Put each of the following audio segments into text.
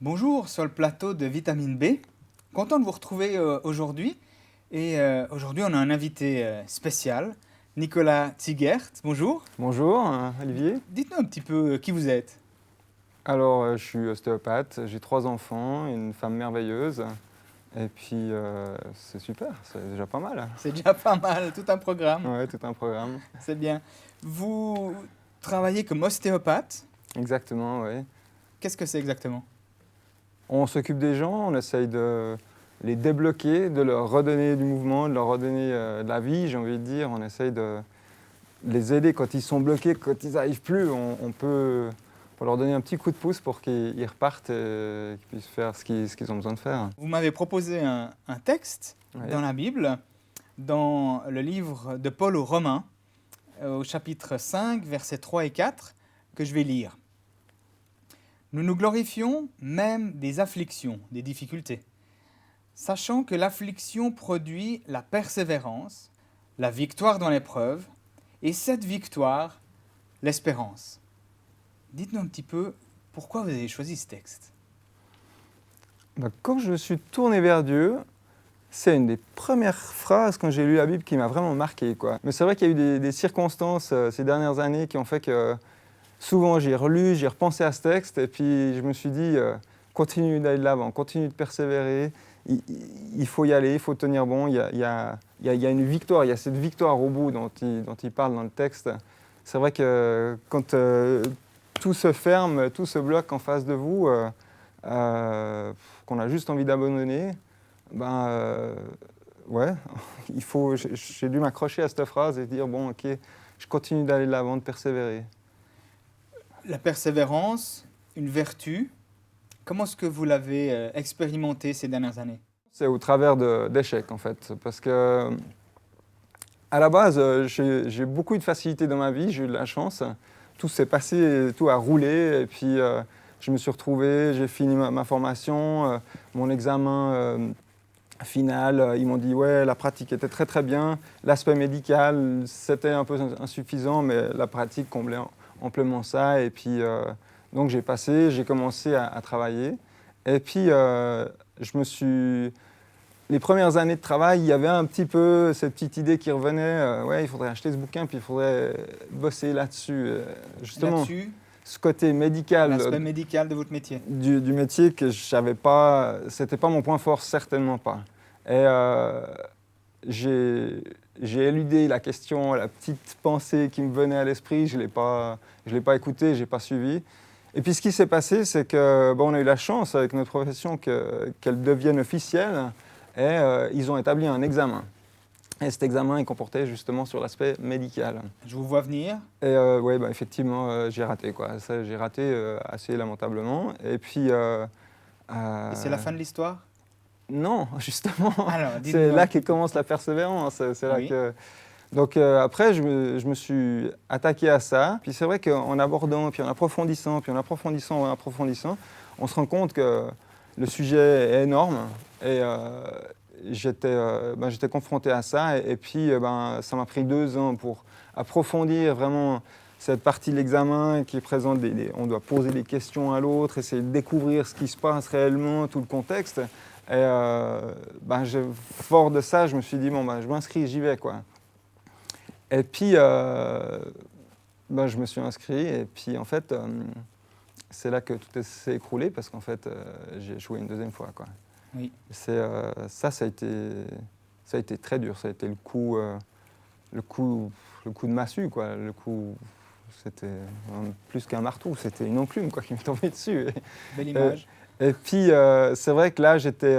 Bonjour sur le plateau de Vitamine B. Content de vous retrouver aujourd'hui. Et aujourd'hui, on a un invité spécial, Nicolas Tigert. Bonjour. Bonjour, Olivier. Dites-nous un petit peu qui vous êtes. Alors, je suis ostéopathe, j'ai 3 enfants, une femme merveilleuse. Et puis, c'est super, c'est déjà pas mal. C'est déjà pas mal, tout un programme. Ouais, tout un programme. C'est bien. Vous travaillez comme ostéopathe. Exactement, oui. Qu'est-ce que c'est exactement? On s'occupe des gens, on essaye de les débloquer, de leur redonner du mouvement, de leur redonner de la vie, j'ai envie de dire. On essaye de les aider quand ils sont bloqués, quand ils n'arrivent plus. On peut pour leur donner un petit coup de pouce pour qu'ils repartent et qu'ils puissent faire ce qu'ils ont besoin de faire. Vous m'avez proposé un texte Oui. dans la Bible, dans le livre de Paul aux Romains, au chapitre 5, versets 3 et 4, que je vais lire. Nous nous glorifions même des afflictions, des difficultés, sachant que l'affliction produit la persévérance, la victoire dans l'épreuve, et cette victoire, l'espérance. Dites-nous un petit peu pourquoi vous avez choisi ce texte. Quand je me suis tourné vers Dieu, c'est une des premières phrases quand j'ai lu la Bible qui m'a vraiment marqué, quoi. Mais c'est vrai qu'il y a eu des circonstances ces dernières années qui ont fait que souvent j'ai relu, j'ai repensé à ce texte et puis je me suis dit continue d'aller de l'avant, continue de persévérer, il faut y aller, il faut tenir bon, il y a une victoire, il y a cette victoire au bout dont il parle dans le texte. C'est vrai que quand tout se ferme, tout se bloque en face de vous, qu'on a juste envie d'abandonner, ouais, j'ai dû m'accrocher à cette phrase et dire bon ok, je continue d'aller de l'avant, de persévérer. La persévérance, une vertu, comment est-ce que vous l'avez expérimenté ces dernières années? C'est au travers d'échecs en fait, parce que à la base j'ai beaucoup de facilité dans ma vie, j'ai eu de la chance, tout s'est passé, tout a roulé et puis je me suis retrouvé, j'ai fini ma formation, mon examen final, ils m'ont dit ouais la pratique était très très bien, l'aspect médical c'était un peu insuffisant mais la pratique comblait amplement ça et puis donc j'ai passé, j'ai commencé à travailler et puis les premières années de travail, il y avait un petit peu cette petite idée qui revenait, ouais il faudrait acheter ce bouquin puis il faudrait bosser là-dessus, justement. Là-dessus, Ce côté médical, l'aspect médical de votre métier. du métier que j'avais pas, c'était pas mon point fort, certainement pas. Et j'ai éludé la question, la petite pensée qui me venait à l'esprit, je l'ai pas écoutée, j'ai pas suivi. Et puis ce qui s'est passé, c'est que on a eu la chance avec notre profession qu'elle devienne officielle et ils ont établi un examen. Et cet examen il comportait justement sur l'aspect médical. Je vous vois venir. Et ouais, effectivement, j'ai raté, quoi. Ça, j'ai raté assez lamentablement. Et puis. Et c'est la fin de l'histoire? Non, justement. Alors, C'est dites-moi. là que commence la persévérance. C'est là Oui. que. Donc après, je me suis attaqué à ça. Puis c'est vrai qu'en abordant, puis en approfondissant, on se rend compte que le sujet est énorme. Et j'étais confronté à ça. Et puis ça m'a pris 2 ans pour approfondir vraiment cette partie de l'examen qui présente on doit poser des questions à l'autre, essayer de découvrir ce qui se passe réellement, tout le contexte. Et fort de ça, je me suis dit, je m'inscris, j'y vais, quoi. Et puis, je me suis inscrit, et puis en fait, c'est là que tout s'est écroulé, parce qu'en fait, j'ai échoué une 2e fois, quoi. Oui. Ça a été très dur, ça a été le coup de massue, quoi. Le coup, c'était plus qu'un marteau, c'était une enclume, quoi, qui m'est tombée dessus. Belle image. Et puis, c'est vrai que là, j'étais,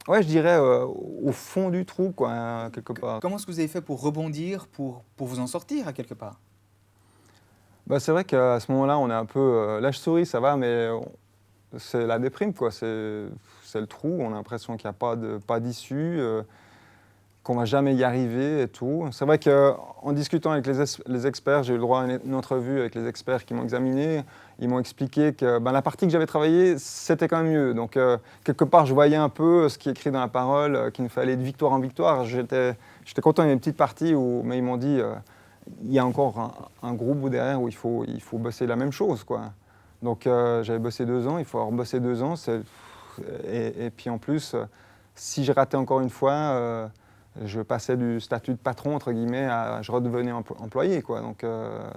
ouais, je dirais, au fond du trou, quoi, quelque part. Comment est-ce que vous avez fait pour rebondir, pour vous en sortir à quelque part? C'est vrai qu'à ce moment-là, on est un peu... là, je souris, ça va, mais c'est la déprime, quoi. C'est le trou, on a l'impression qu'il n'y a pas d'issue, qu'on ne va jamais y arriver et tout. C'est vrai qu'en discutant avec les experts, j'ai eu le droit à une entrevue avec les experts qui m'ont examiné. Ils m'ont expliqué que la partie que j'avais travaillée, c'était quand même mieux. Donc, quelque part, je voyais un peu ce qui est écrit dans la parole, qu'il nous fallait de victoire en victoire. J'étais content, il y a une petite partie mais ils m'ont dit il y a encore un gros bout derrière où il faut bosser la même chose, quoi. Donc j'avais bossé 2 ans, il faut avoir bossé 2 ans. Et puis en plus, si je ratais encore une fois, je passais du statut de patron, entre guillemets, à je redevenais employé, quoi. Donc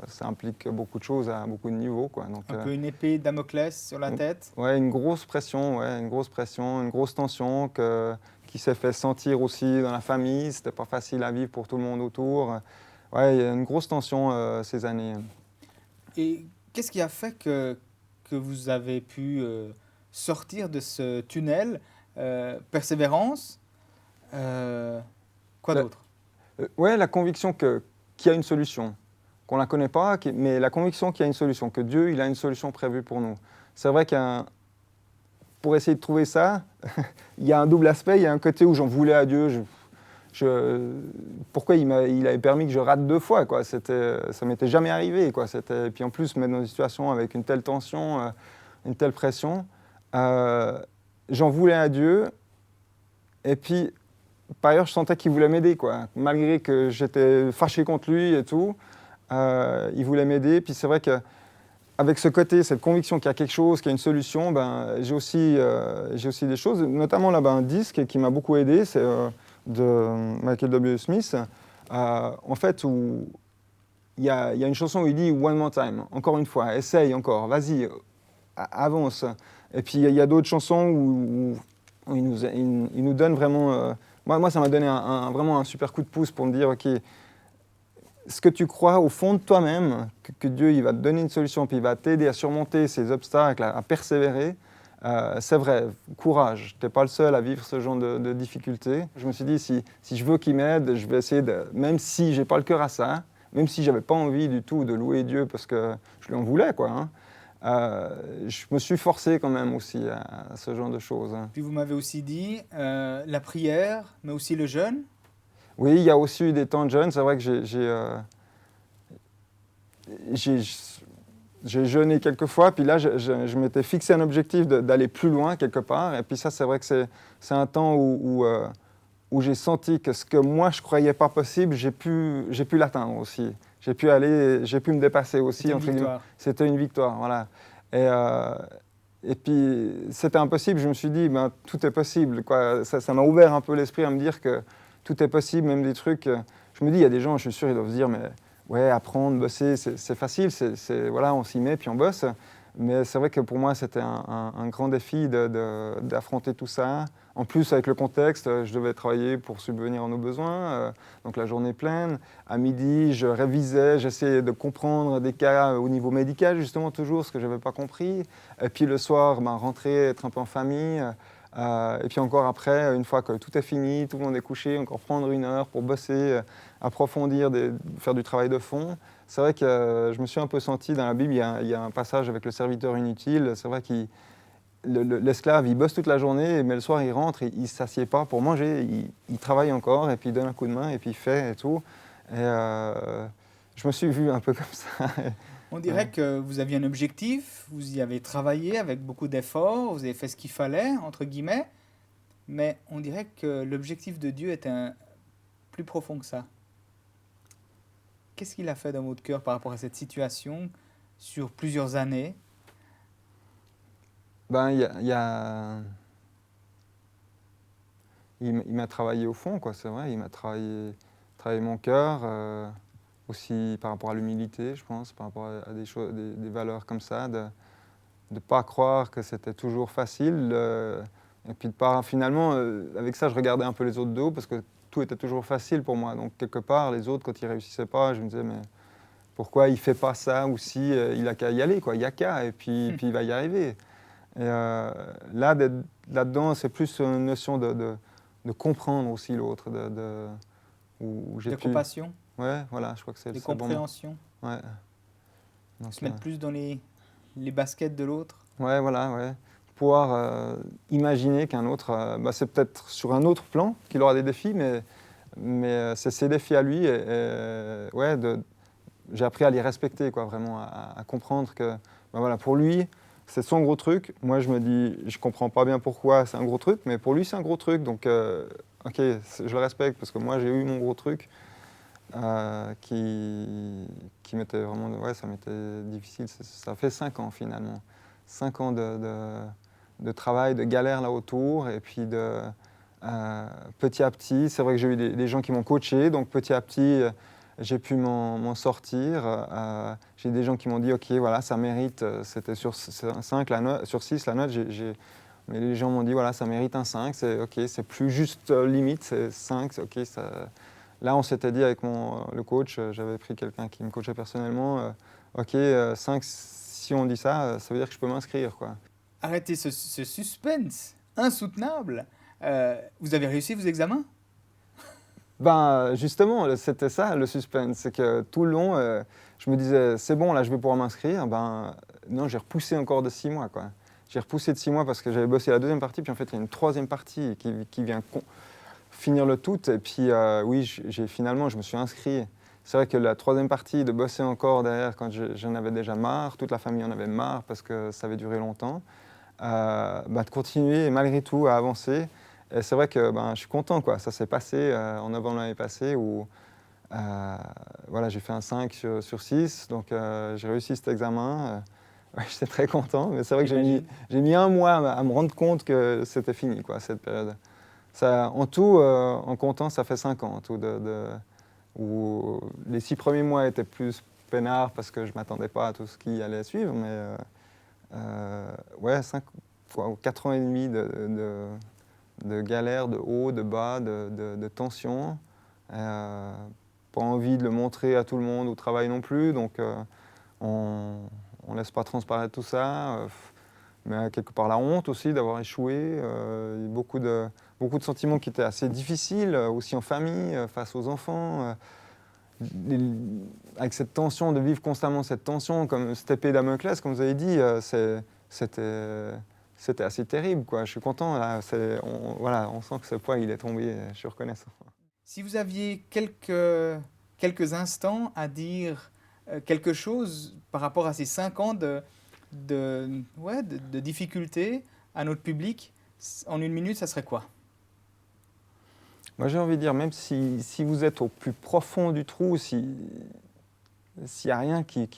ça implique beaucoup de choses à beaucoup de niveaux, quoi. Donc, Un peu une épée de Damoclès sur la tête. ouais, une grosse pression, une grosse tension qui s'est fait sentir aussi dans la famille. C'était pas facile à vivre pour tout le monde autour. Ouais, il y a une grosse tension ces années. Et qu'est-ce qui a fait que vous avez pu sortir de ce tunnel? Persévérance. Quoi La- d'autre? Ouais, la conviction qu'il y a une solution, qu'on ne la connaît pas, mais la conviction qu'il y a une solution, que Dieu il a une solution prévue pour nous. C'est vrai pour essayer de trouver ça, il y a un double aspect. Il y a un côté où j'en voulais à Dieu. Pourquoi il avait permis que je rate 2 fois, quoi. Ça m'était jamais arrivé, quoi. Et puis en plus, me mettre dans une situation avec une telle tension, une telle pression, j'en voulais à Dieu. Et puis, par ailleurs, je sentais qu'il voulait m'aider, quoi. Malgré que j'étais fâché contre lui et tout, il voulait m'aider. Puis c'est vrai qu'avec ce côté, cette conviction qu'il y a quelque chose, qu'il y a une solution, ben, j'ai aussi des choses, notamment là, un disque qui m'a beaucoup aidé, c'est de Michael W. Smith, en fait, où il y a une chanson où il dit « One more time », encore une fois, essaye encore, vas-y, avance. Et puis il y a d'autres chansons où il nous donne vraiment... moi, ça m'a donné vraiment un super coup de pouce pour me dire « Ok, ce que tu crois au fond de toi-même, que Dieu il va te donner une solution, puis il va t'aider à surmonter ces obstacles, à persévérer, c'est vrai, courage. Tu n'es pas le seul à vivre ce genre de difficultés. » Je me suis dit, si je veux qu'il m'aide, je vais essayer même si je n'ai pas le cœur à ça, même si je n'avais pas envie du tout de louer Dieu parce que je lui en voulais, quoi, hein, je me suis forcé quand même aussi à ce genre de choses. Puis vous m'avez aussi dit la prière, mais aussi le jeûne. Oui, il y a aussi eu des temps de jeûne. C'est vrai que j'ai jeûné quelques fois, puis là, je m'étais fixé un objectif d'aller plus loin quelque part. Et puis ça, c'est vrai que c'est un temps où j'ai senti que ce que moi, je ne croyais pas possible, j'ai pu l'atteindre aussi. J'ai pu me dépasser aussi. C'était une victoire. C'était une victoire, voilà. Et puis, c'était impossible. Je me suis dit, ben, tout est possible, quoi. Ça m'a ouvert un peu l'esprit à me dire que tout est possible, même des trucs. Je me dis, il y a des gens, je suis sûr, ils doivent se dire, mais ouais, apprendre, bosser, c'est facile. Voilà, on s'y met, puis on bosse. Mais c'est vrai que pour moi, c'était un grand défi d'affronter tout ça. En plus, avec le contexte, je devais travailler pour subvenir à nos besoins, donc la journée pleine. À midi, je révisais, j'essayais de comprendre des cas au niveau médical, justement, toujours, ce que je n'avais pas compris. Et puis le soir, rentrer, être un peu en famille. Et puis encore après, une fois que tout est fini, tout le monde est couché, encore prendre 1 heure pour bosser, approfondir, faire du travail de fond. C'est vrai que je me suis un peu senti, dans la Bible, il y a un passage avec le serviteur inutile. C'est vrai que l'esclave, il bosse toute la journée, mais le soir, il rentre, il ne s'assied pas pour manger, il travaille encore, et puis il donne un coup de main, et puis il fait et tout. Et je me suis vu un peu comme ça. On dirait que vous aviez un objectif, vous y avez travaillé avec beaucoup d'efforts, vous avez fait ce qu'il fallait, entre guillemets, mais on dirait que l'objectif de Dieu est plus profond que ça. Qu'est-ce qu'il a fait dans votre cœur par rapport à cette situation sur plusieurs années? Ben, il m'a travaillé au fond, quoi, c'est vrai. Il m'a travaillé mon cœur, aussi par rapport à l'humilité, je pense, par rapport à des choses, des valeurs comme ça, de ne pas croire que c'était toujours facile. Et puis finalement, avec ça, je regardais un peu les autres de haut parce que tout était toujours facile pour moi. Donc quelque part, les autres, quand ils réussissaient pas, je me disais, mais pourquoi il fait pas ça? Ou si il a qu'à y aller, quoi. Il y a qu'à, et puis il va y arriver. Et là-dedans, c'est plus une notion de comprendre aussi l'autre, où j'ai De pu... compassion, Ouais, voilà, je crois que c'est de le bon mot. compréhension, Ouais. Donc, se mettre plus dans les baskets de l'autre. ouais, voilà, ouais. Pouvoir imaginer qu'un autre, c'est peut-être sur un autre plan qu'il aura des défis, mais c'est ses défis à lui. Ouais, j'ai appris à les respecter, quoi, vraiment, à comprendre que voilà, pour lui, c'est son gros truc. Moi, je me dis, je comprends pas bien pourquoi c'est un gros truc, mais pour lui, c'est un gros truc. Donc, ok, je le respecte parce que moi, j'ai eu mon gros truc. qui m'était vraiment, ouais, ça m'était difficile. Ça fait 5 ans finalement. 5 ans de travail, de galère là autour, et puis petit à petit, c'est vrai que j'ai eu des gens qui m'ont coaché, donc petit à petit, j'ai pu m'en sortir. J'ai des gens qui m'ont dit, ok, voilà, ça mérite, c'était sur 5, sur 6 la note, mais les gens m'ont dit, voilà, ça mérite un 5, c'est ok, c'est plus juste limite, c'est 5, c'est ok. Là, on s'était dit avec le coach, j'avais pris quelqu'un qui me coachait personnellement, ok, 5, si on dit ça, ça veut dire que je peux m'inscrire, quoi. Arrêtez ce suspense insoutenable. Vous avez réussi vos examens? Ben, justement, c'était ça le suspense, c'est que tout le long, je me disais, c'est bon, là, je vais pouvoir m'inscrire. Ben, non, j'ai repoussé encore de 6 mois, quoi. J'ai repoussé de 6 mois parce que j'avais bossé la deuxième partie, puis en fait, il y a une troisième partie qui vient finir le tout. Et puis, oui, finalement, je me suis inscrit. C'est vrai que la troisième partie, de bosser encore derrière, quand j'en avais déjà marre, toute la famille en avait marre parce que ça avait duré longtemps, de continuer malgré tout à avancer. Et c'est vrai que je suis content, quoi. Ça s'est passé en novembre l'année passée où voilà, j'ai fait un 5 sur 6, donc j'ai réussi cet examen. Ouais, j'étais très content, mais c'est vrai que j'ai mis un mois à me rendre compte que c'était fini, quoi, cette période. Ça, en tout, en comptant, ça fait 5 ans en tout, où les 6 premiers mois étaient plus peinards parce que je ne m'attendais pas à tout ce qui allait suivre, mais ouais, 4 ans et demi de galère, de haut, de bas, de tension. Pas envie de le montrer à tout le monde au travail non plus, donc on ne laisse pas transparaître tout ça. Mais quelque part la honte aussi d'avoir échoué. Beaucoup de sentiments qui étaient assez difficiles, aussi en famille, face aux enfants. Avec cette tension, de vivre constamment cette tension, comme cette épée Damoclès, comme vous avez dit, c'était assez terrible, quoi. Je suis content, là, voilà, on sent que ce poids, il est tombé, je suis reconnaissant. Si vous aviez quelques instants à dire quelque chose par rapport à ces 5 ans de difficultés à notre public, en 1 minute, ça serait quoi? Moi, j'ai envie de dire, même si vous êtes au plus profond du trou, s'il n'y a rien il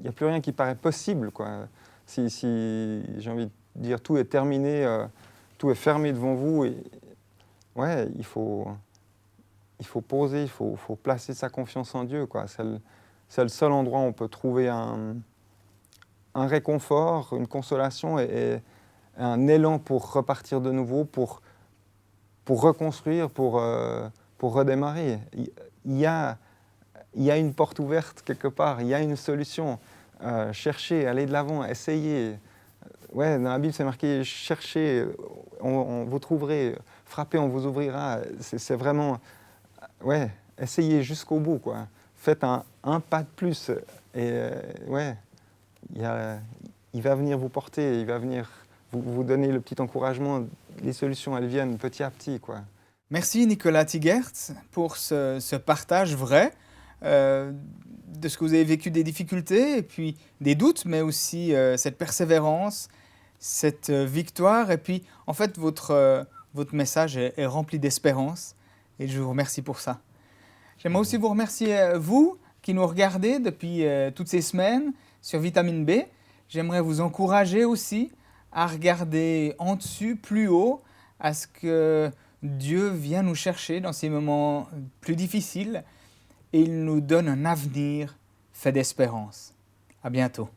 n'y a plus rien qui paraît possible, quoi. Si j'ai envie de dire, tout est terminé, tout est fermé devant vous, et ouais, il faut poser, il faut placer sa confiance en Dieu, quoi. C'est le seul endroit où on peut trouver un réconfort, une consolation et un élan pour repartir de nouveau, pour reconstruire, pour redémarrer. Il y a une porte ouverte quelque part, il y a une solution. Cherchez, allez de l'avant, essayez. Ouais, dans la Bible, c'est marqué « cherchez, on vous trouverez, frappez, on vous ouvrira ». C'est vraiment, ouais, essayez jusqu'au bout, quoi. Faites un pas de plus. Et ouais, il va venir vous porter, il va venir vous donner le petit encouragement. Les solutions, elles viennent petit à petit, quoi. Merci Nicolas Tigert pour ce partage vrai de ce que vous avez vécu, des difficultés et puis des doutes, mais aussi cette persévérance, cette victoire. Et puis, en fait, votre message est rempli d'espérance et je vous remercie pour ça. J'aimerais aussi vous remercier, vous, qui nous regardez depuis toutes ces semaines sur Vitamine B. J'aimerais vous encourager aussi à regarder en dessus, plus haut, à ce que Dieu vient nous chercher dans ces moments plus difficiles et il nous donne un avenir fait d'espérance. À bientôt.